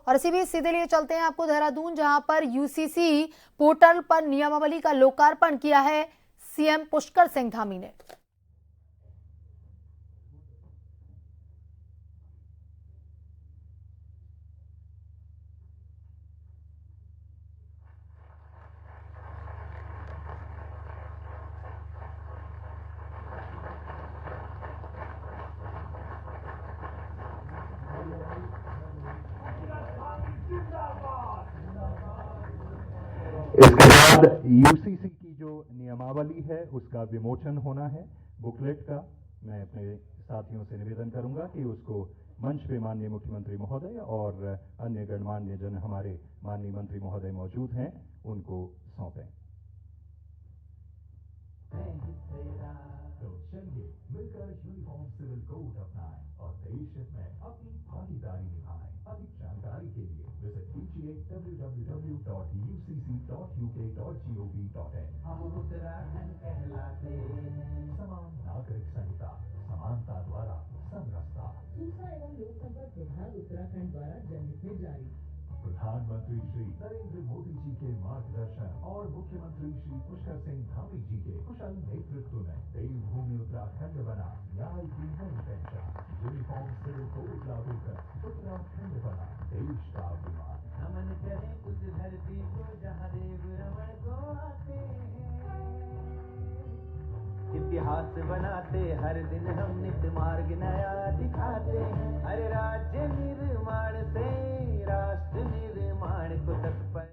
और इसी बीच सीधे लिए चलते हैं आपको देहरादून, जहां पर यूसीसी पोर्टल पर नियमावली का लोकार्पण किया है सीएम पुष्कर सिंह धामी ने। इसके बाद यूसीसी की जो नियमावली है उसका विमोचन होना है बुकलेट का। मैं अपने साथियों से निवेदन करूंगा कि उसको मंच पे माननीय मुख्यमंत्री महोदय और अन्य गणमान्य जन हमारे माननीय मंत्री महोदय मौजूद हैं उनको सौंपें। तो चलिए मिलकर यूनिफॉर्म सिविल कोड अपनाएं और देश में अपनी भागीदारी निभाएं। अधिक जानकारी के लिए विजिट कीजिए www.ucc.uk.gov.in। हम उत्तराखंड कहलाते समान नागरिक संहिता, समानता द्वारा समरसता। सूचना एवं लोक संपर्क विभाग उत्तराखंड द्वारा जनहित में जारी। प्रधानमंत्री श्री नरेंद्र मोदी जी के मार्गदर्शन और मुख्यमंत्री श्री पुष्कर सिंह धामी जी के कुशल नेतृत्व में देवभूमि उत्तराखंड बना न्याय की नई पहचान। यूनिफॉर्म सिविल कोड लागू कर उत्तराखंड बना देश का अभिमान। नमन करें उस धरती को जहाँ देव रमण को आते हैं। इतिहास बनाते हर दिन हम नित मार्ग नया दिखाते हैं। अरे राज्य निर्माण से राष्ट्र निर्माण को तत्पर।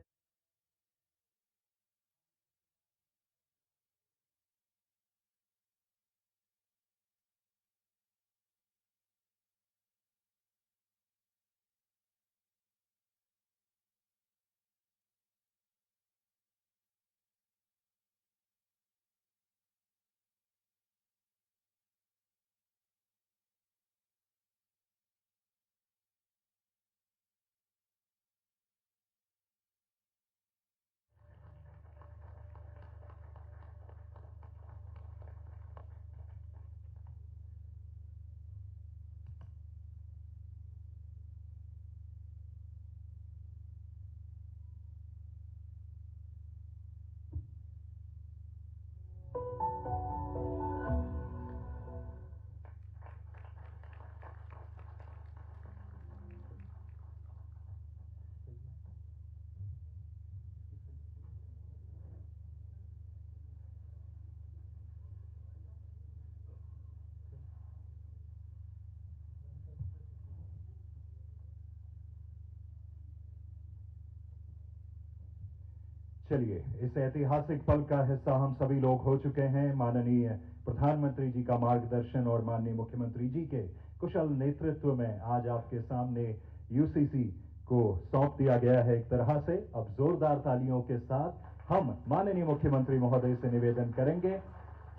चलिए इस ऐतिहासिक पल का हिस्सा हम सभी लोग हो चुके हैं। माननीय प्रधानमंत्री जी का मार्गदर्शन और माननीय मुख्यमंत्री जी के कुशल नेतृत्व में आज आपके सामने यूसीसी को सौंप दिया गया है एक तरह से। अब जोरदार तालियों के साथ हम माननीय मुख्यमंत्री महोदय से निवेदन करेंगे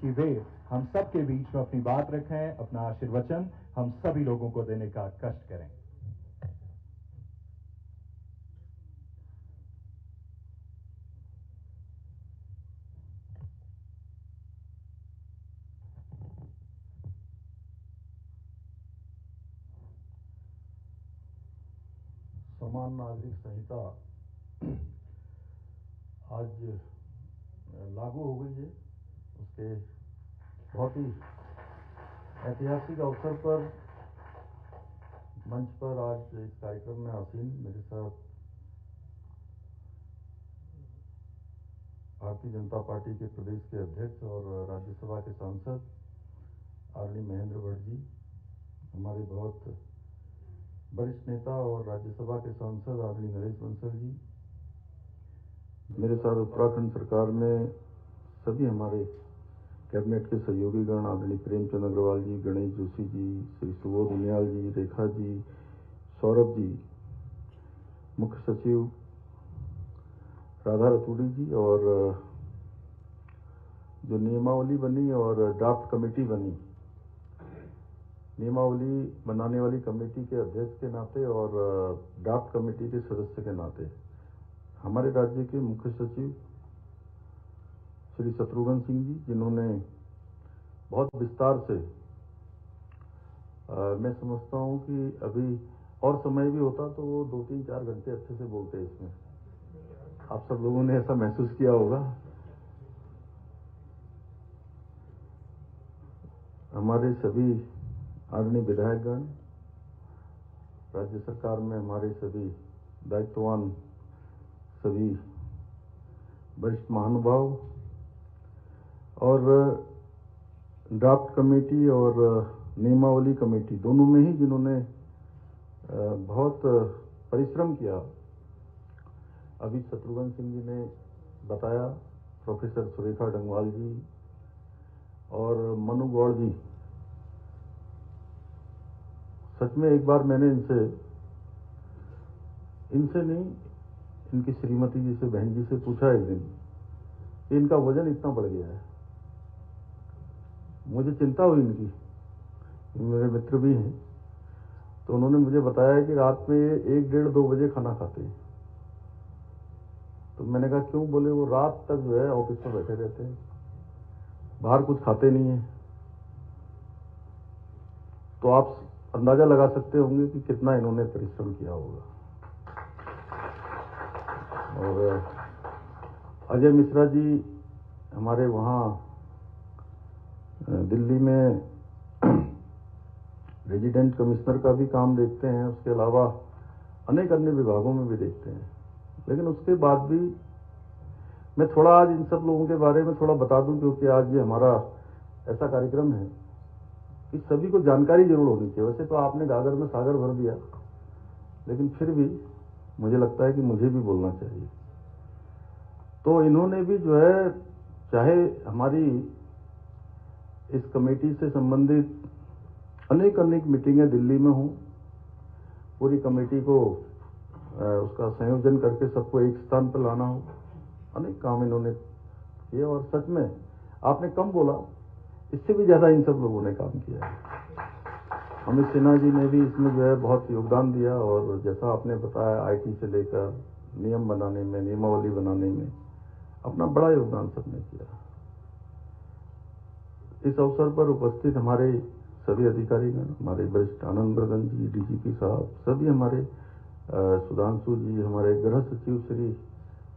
कि वे हम सबके बीच में अपनी बात रखें, अपना आशीर्वचन हम सभी लोगों को देने का कष्ट करें। समान नागरिक संहिता आज लागू हो गई है। उसके बहुत ही ऐतिहासिक अवसर पर मंच पर आज इस कार्यक्रम में आसीन मेरे साथ भारतीय जनता पार्टी के प्रदेश के अध्यक्ष और राज्यसभा के सांसद आदरणीय महेंद्र भट्ट जी, हमारे बहुत वरिष्ठ नेता और राज्यसभा के सांसद आदरणीय नरेश बंसल जी, मेरे साथ उत्तराखंड सरकार में सभी हमारे कैबिनेट के सहयोगी गण आदरणीय प्रेमचंद अग्रवाल जी, गणेश जोशी जी, श्री सुबोध उनियाल जी, रेखा जी, सौरभ जी, मुख्य सचिव राधा रतूड़ी जी, और जो नियमावली बनी और ड्राफ्ट कमेटी बनी, नियमावली बनाने वाली कमेटी के अध्यक्ष के नाते और ड्राफ्ट कमेटी के सदस्य के नाते हमारे राज्य के मुख्य सचिव श्री शत्रुघ्न सिंह जी, जिन्होंने बहुत विस्तार से मैं समझता हूं कि अभी और समय भी होता तो वो 2-3-4 घंटे अच्छे से बोलते इसमें। आप सब लोगों ने ऐसा महसूस किया होगा। हमारे सभी आदरणीय विधायकगण, राज्य सरकार में हमारे सभी दायित्ववान सभी वरिष्ठ महानुभाव और ड्राफ्ट कमेटी और नियमावली कमेटी दोनों में ही जिन्होंने बहुत परिश्रम किया। अभी शत्रुघ्न सिंह जी ने बताया, प्रोफेसर सुरेखा डंगवाल जी और मनु गौड़ जी, सच में एक बार मैंने इनसे नहीं, इनकी श्रीमती जी से, बहन जी से पूछा एक दिन कि इनका वजन इतना बढ़ गया है। मुझे चिंता हुई इनकी, मेरे मित्र भी हैं, तो उन्होंने मुझे बताया कि रात में 1-1:30-2 बजे खाना खाते हैं। तो मैंने कहा क्यों? बोले वो रात तक जो है ऑफिस में बैठे रहते हैं, बाहर कुछ खाते नहीं है। तो आप अंदाजा लगा सकते होंगे कि कितना इन्होंने परिश्रम किया होगा। और अजय मिश्रा जी हमारे वहाँ दिल्ली में रेजिडेंट कमिश्नर का भी काम देखते हैं, उसके अलावा अनेक अन्य विभागों में भी देखते हैं। लेकिन उसके बाद भी मैं थोड़ा आज इन सब लोगों के बारे में थोड़ा बता दूं, क्योंकि आज ये हमारा ऐसा कार्यक्रम है कि सभी को जानकारी जरूर होनी चाहिए। वैसे तो आपने गागर में सागर भर दिया, लेकिन फिर भी मुझे लगता है कि मुझे भी बोलना चाहिए। तो इन्होंने भी जो है, चाहे हमारी इस कमेटी से संबंधित अनेक मीटिंगें दिल्ली में हों, पूरी कमेटी को उसका संयोजन करके सबको एक स्थान पर लाना हो, अनेक काम इन्होंने किए। और सच में आपने कम बोला, इससे भी ज्यादा इन सब लोगों ने काम किया है। अमित सिन्हा जी ने भी इसमें जो है बहुत योगदान दिया, और जैसा आपने बताया आईटी से लेकर नियम बनाने में, नियमावली बनाने में अपना बड़ा योगदान सबने किया। इस अवसर पर उपस्थित हमारे सभी अधिकारीगण, हमारे वरिष्ठ आनंद बर्धन जी, डीजीपी साहब, सभी हमारे सुधांशु जी, हमारे गृह सचिव श्री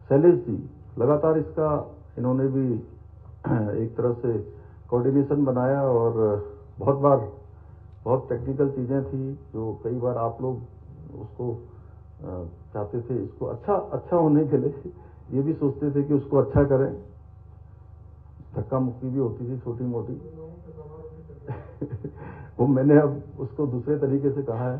शैलेश जी, लगातार इसका इन्होंने भी एक तरह से कोऑर्डिनेशन बनाया। और बहुत टेक्निकल चीजें थी जो कई बार आप लोग उसको चाहते थे, इसको अच्छा होने के लिए ये भी सोचते थे कि उसको अच्छा करें। धक्का मुक्की भी होती थी छोटी मोटी वो मैंने अब उसको दूसरे तरीके से कहा है।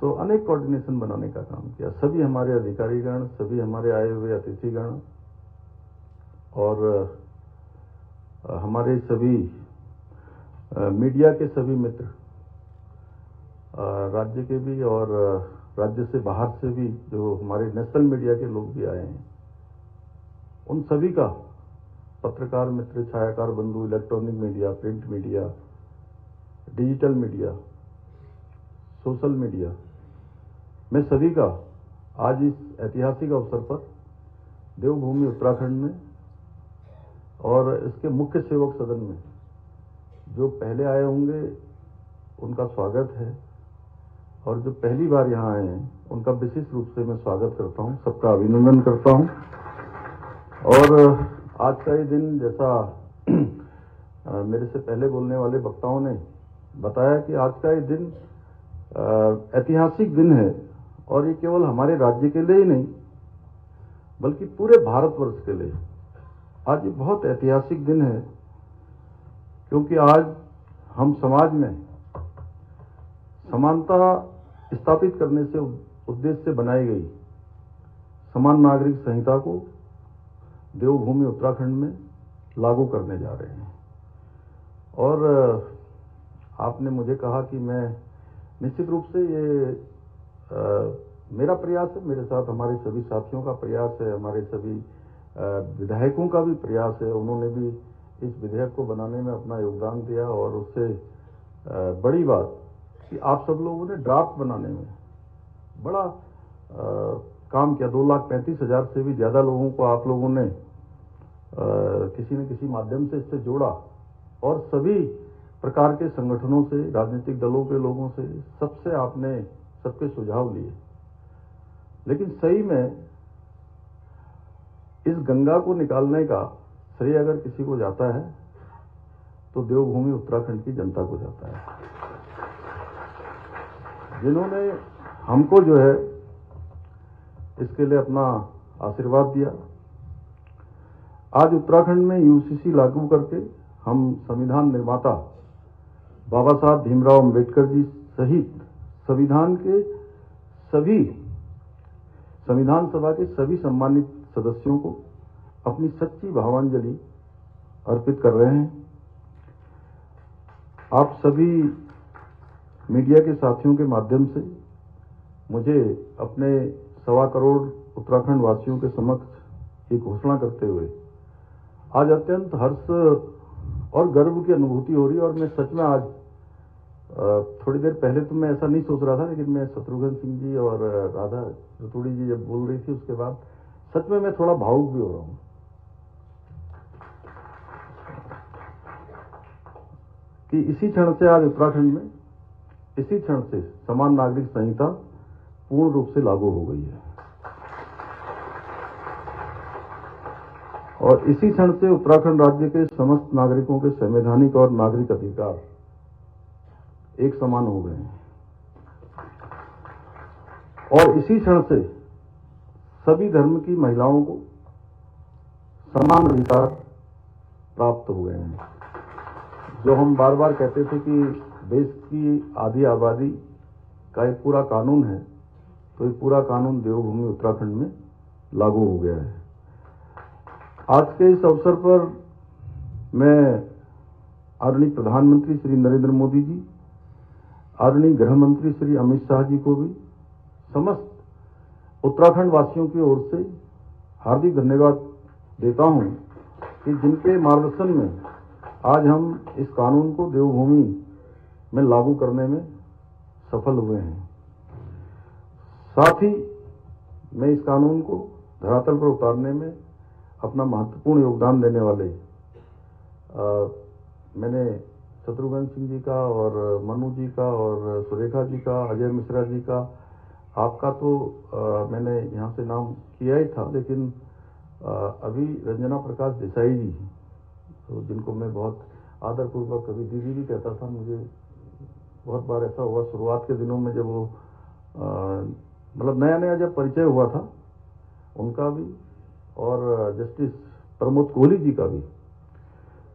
तो अनेक कोऑर्डिनेशन बनाने का काम किया सभी हमारे अधिकारीगण, सभी हमारे आए हुए अतिथिगण, और हमारे सभी मीडिया के सभी मित्र, राज्य के भी और राज्य से बाहर से भी जो हमारे नेशनल मीडिया के लोग भी आए हैं, उन सभी का, पत्रकार मित्र, छायाकार बंधु, electronic media, print media, digital media, social media, मैं सभी का आज इस ऐतिहासिक अवसर पर देवभूमि उत्तराखंड में और इसके मुख्य सेवक सदन में जो पहले आए होंगे उनका स्वागत है, और जो पहली बार यहाँ आए हैं उनका विशेष रूप से मैं स्वागत करता हूँ, सबका अभिनंदन करता हूँ। और आज का ये दिन, जैसा मेरे से पहले बोलने वाले वक्ताओं ने बताया कि आज का ये दिन ऐतिहासिक दिन है, और ये केवल हमारे राज्य के लिए ही नहीं बल्कि पूरे भारतवर्ष के लिए आज ये बहुत ऐतिहासिक दिन है, क्योंकि आज हम समाज में समानता स्थापित करने से उद्देश्य से बनाई गई समान नागरिक संहिता को देवभूमि उत्तराखंड में लागू करने जा रहे हैं। और आपने मुझे कहा कि मैं निश्चित रूप से ये मेरा प्रयास है, मेरे साथ हमारे सभी साथियों का प्रयास है, हमारे सभी विधायकों का भी प्रयास है। उन्होंने भी इस विधेयक को बनाने में अपना योगदान दिया, और उससे बड़ी बात कि आप सब लोगों ने ड्राफ्ट बनाने में बड़ा काम किया। 2,35,000 से भी ज्यादा लोगों को आप लोगों ने किसी न किसी माध्यम से इससे जोड़ा, और सभी प्रकार के संगठनों से, राजनीतिक दलों के लोगों से, सबसे आपने सबके सुझाव लिए, लेकिन सही में इस गंगा को निकालने का श्रेय अगर किसी को जाता है तो देवभूमि उत्तराखंड की जनता को जाता है, जिन्होंने हमको जो है इसके लिए अपना आशीर्वाद दिया। आज उत्तराखंड में यूसीसी लागू करके हम संविधान निर्माता बाबा साहब भीमराव अंबेडकर जी सहित संविधान सभा के सभी सम्मानित सदस्यों को अपनी सच्ची भावांजलि अर्पित कर रहे हैं। आप सभी मीडिया के साथियों के माध्यम से मुझे अपने 1.25 करोड़ उत्तराखंड वासियों के समक्ष एक घोषणा करते हुए आज अत्यंत हर्ष और गर्व की अनुभूति हो रही है। और मैं सच में आज थोड़ी देर पहले तो मैं ऐसा नहीं सोच रहा था, लेकिन मैं शत्रुघ्न सिंह जी और राधा रतूड़ी जी जब बोल रही थी उसके बाद सच में मैं थोड़ा भावुक भी हो रहा हूं कि इसी क्षण से आज उत्तराखंड में इसी क्षण से समान नागरिक संहिता पूर्ण रूप से लागू हो गई है और इसी क्षण से उत्तराखंड राज्य के समस्त नागरिकों के संवैधानिक और नागरिक अधिकार एक समान हो गए हैं और इसी क्षण से सभी धर्म की महिलाओं को समान अधिकार प्राप्त हो गए हैं। जो हम बार बार कहते थे कि देश की आधी आबादी का एक पूरा कानून है, तो ये पूरा कानून देवभूमि उत्तराखंड में लागू हो गया है। आज के इस अवसर पर मैं आदरणीय प्रधानमंत्री श्री नरेंद्र मोदी जी, आदरणीय गृह मंत्री श्री अमित शाह जी को भी समस्त उत्तराखंड वासियों की ओर से हार्दिक धन्यवाद देता हूं कि जिनके मार्गदर्शन में आज हम इस कानून को देवभूमि में लागू करने में सफल हुए हैं। साथ ही मैं इस कानून को धरातल पर उतारने में अपना महत्वपूर्ण योगदान देने वाले मैंने शत्रुघ्न सिंह जी का और मनु जी का और सुरेखा जी का, अजय मिश्रा जी का, आपका तो मैंने यहाँ से नाम किया ही था, लेकिन अभी रंजना प्रकाश देसाई जी, तो जिनको मैं बहुत आदरपूर्वक कभी दीदी भी कहता था, मुझे बहुत बार ऐसा हुआ शुरुआत के दिनों में जब वो मतलब नया नया जब परिचय हुआ था, उनका भी और जस्टिस प्रमोद कोहली जी का भी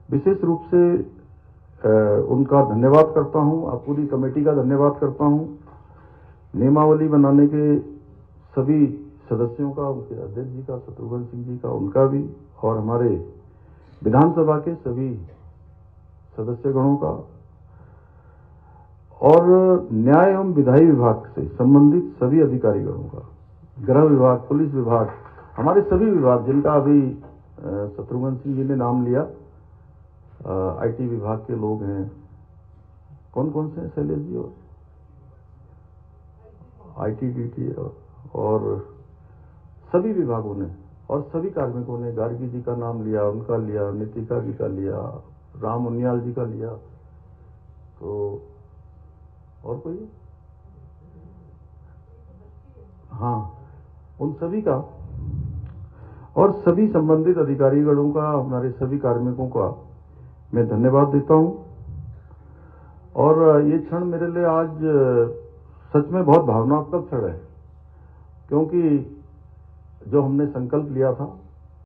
विशेष रूप से उनका धन्यवाद करता हूं। आप पूरी कमेटी का धन्यवाद करता हूं। नियमावली बनाने के सभी सदस्यों का, उनके अध्यक्ष जी का, शत्रुघ्न सिंह जी का, उनका भी, और हमारे विधानसभा के सभी सदस्यगणों का, और न्याय एवं विधायी विभाग से संबंधित सभी अधिकारीगणों का, गृह विभाग, पुलिस विभाग, हमारे सभी विभाग जिनका अभी शत्रुघ्न सिंह जी ने नाम लिया, आईटी विभाग के लोग हैं, कौन कौन से हैं शैलेश जी, और आईटी और सभी विभागों ने और सभी कार्मिकों ने, गार्गी जी का नाम लिया, उनका लिया, नितिका जी का लिया, राम उनियाल जी का लिया, तो और कोई, हाँ, उन सभी का और सभी संबंधित अधिकारीगणों का, हमारे सभी कार्मिकों का मैं धन्यवाद देता हूं। और ये क्षण मेरे लिए आज सच में बहुत भावनात्मक क्षण है, क्योंकि जो हमने संकल्प लिया था